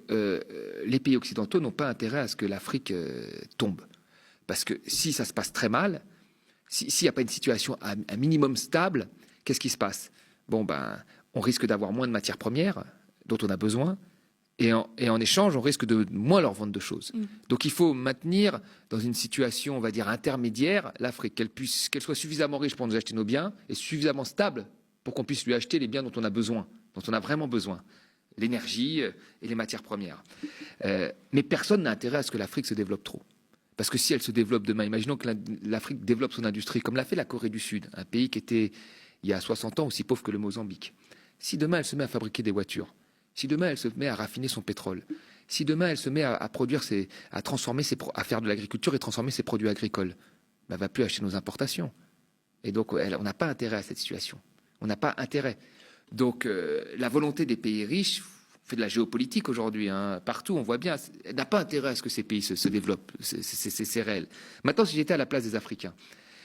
Les pays occidentaux n'ont pas intérêt à ce que l'Afrique tombe. Parce que si ça se passe très mal, s'il n'y a pas une situation un minimum stable, qu'est-ce qui se passe? Bon, ben, on risque d'avoir moins de matières premières dont on a besoin, et en échange, on risque de moins leur vendre de choses. Donc il faut maintenir dans une situation, on va dire, intermédiaire, l'Afrique, qu'elle soit suffisamment riche pour nous acheter nos biens, et suffisamment stable pour qu'on puisse lui acheter les biens dont on a besoin, dont on a vraiment besoin. L'énergie et les matières premières. Mais personne n'a intérêt à ce que l'Afrique se développe trop. Parce que si elle se développe demain, imaginons que l'Afrique développe son industrie, comme l'a fait la Corée du Sud, un pays qui était, il y a 60 ans, aussi pauvre que le Mozambique. Si demain elle se met à fabriquer des voitures, si demain elle se met à raffiner son pétrole, si demain elle se met à produire, à transformer à faire de l'agriculture et transformer ses produits agricoles, ben, elle ne va plus acheter nos importations. Et donc on n'a pas intérêt à cette situation. On n'a pas intérêt. Donc la volonté des pays riches fait de la géopolitique aujourd'hui, hein, partout, on voit bien, elle n'a pas intérêt à ce que ces pays se développent, c'est réel. Maintenant, si j'étais à la place des Africains,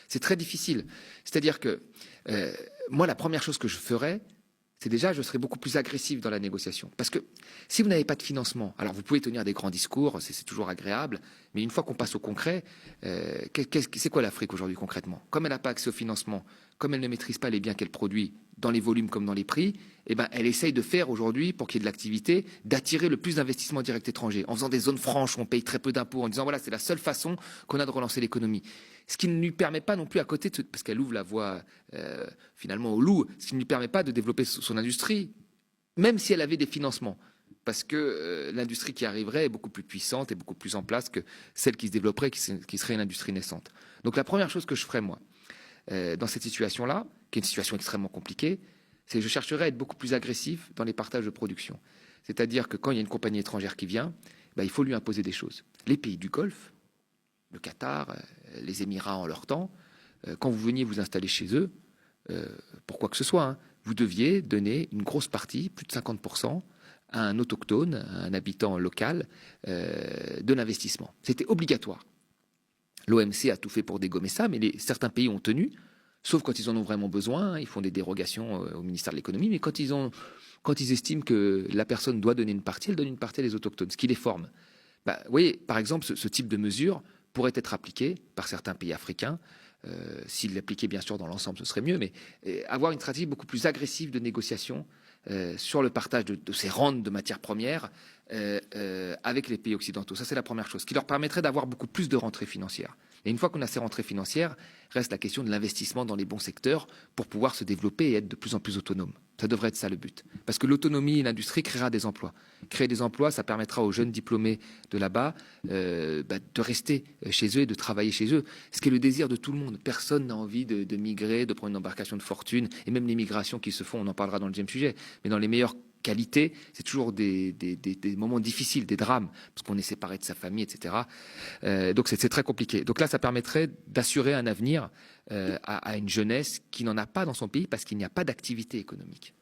c'est très difficile. C'est-à-dire que moi, la première chose que je ferais, c'est déjà, je serais beaucoup plus agressif dans la négociation. Parce que si vous n'avez pas de financement, alors vous pouvez tenir des grands discours, c'est toujours agréable, mais une fois qu'on passe au concret, c'est quoi l'Afrique aujourd'hui concrètement? Comme elle n'a pas accès au financement, comme elle ne maîtrise pas les biens qu'elle produit, dans les volumes comme dans les prix, eh ben, elle essaye de faire aujourd'hui, pour qu'il y ait de l'activité, d'attirer le plus d'investissements directs étrangers, en faisant des zones franches où on paye très peu d'impôts, en disant voilà, c'est la seule façon qu'on a de relancer l'économie. Ce qui ne lui permet pas non plus à côté, parce qu'elle ouvre la voie finalement au loup, ce qui ne lui permet pas de développer son industrie, même si elle avait des financements. Parce que l'industrie qui arriverait est beaucoup plus puissante et beaucoup plus en place que celle qui se développerait, qui serait une industrie naissante. Donc la première chose que je ferais, moi, dans cette situation-là, qui est une situation extrêmement compliquée, c'est que je chercherais à être beaucoup plus agressif dans les partages de production. C'est-à-dire que quand il y a une compagnie étrangère qui vient, ben, il faut lui imposer des choses. Les pays du Golfe, le Qatar, les Émirats en leur temps, quand vous veniez vous installer chez eux, pour quoi que ce soit, hein, vous deviez donner une grosse partie, plus de 50%, à un autochtone, à un habitant local, de l'investissement. C'était obligatoire. L'OMC a tout fait pour dégommer ça, mais certains pays ont tenu, sauf quand ils en ont vraiment besoin. Ils font des dérogations au ministère de l'économie, mais quand ils estiment que la personne doit donner une partie, elle donne une partie à les autochtones, ce qui les forme. Bah, vous voyez, par exemple, ce type de mesure pourrait être appliqué par certains pays africains. S'ils l'appliquaient bien sûr dans l'ensemble, ce serait mieux, mais avoir une stratégie beaucoup plus agressive de négociation sur le partage de ces rentes de matières premières avec les pays occidentaux. Ça, c'est la première chose, qui leur permettrait d'avoir beaucoup plus de rentrées financières. Et une fois qu'on a ces rentrées financières, reste la question de l'investissement dans les bons secteurs pour pouvoir se développer et être de plus en plus autonome. Ça devrait être ça le but. Parce que l'autonomie et l'industrie créera des emplois. Créer des emplois, ça permettra aux jeunes diplômés de là-bas de rester chez eux et de travailler chez eux. Ce qui est le désir de tout le monde. Personne n'a envie de migrer, de prendre une embarcation de fortune. Et même les migrations qui se font, on en parlera dans le deuxième sujet. Mais dans les meilleures qualités, c'est toujours des moments difficiles, des drames, parce qu'on est séparé de sa famille, etc. Donc c'est très compliqué. Donc là, ça permettrait d'assurer un avenir à une jeunesse qui n'en a pas dans son pays parce qu'il n'y a pas d'activité économique.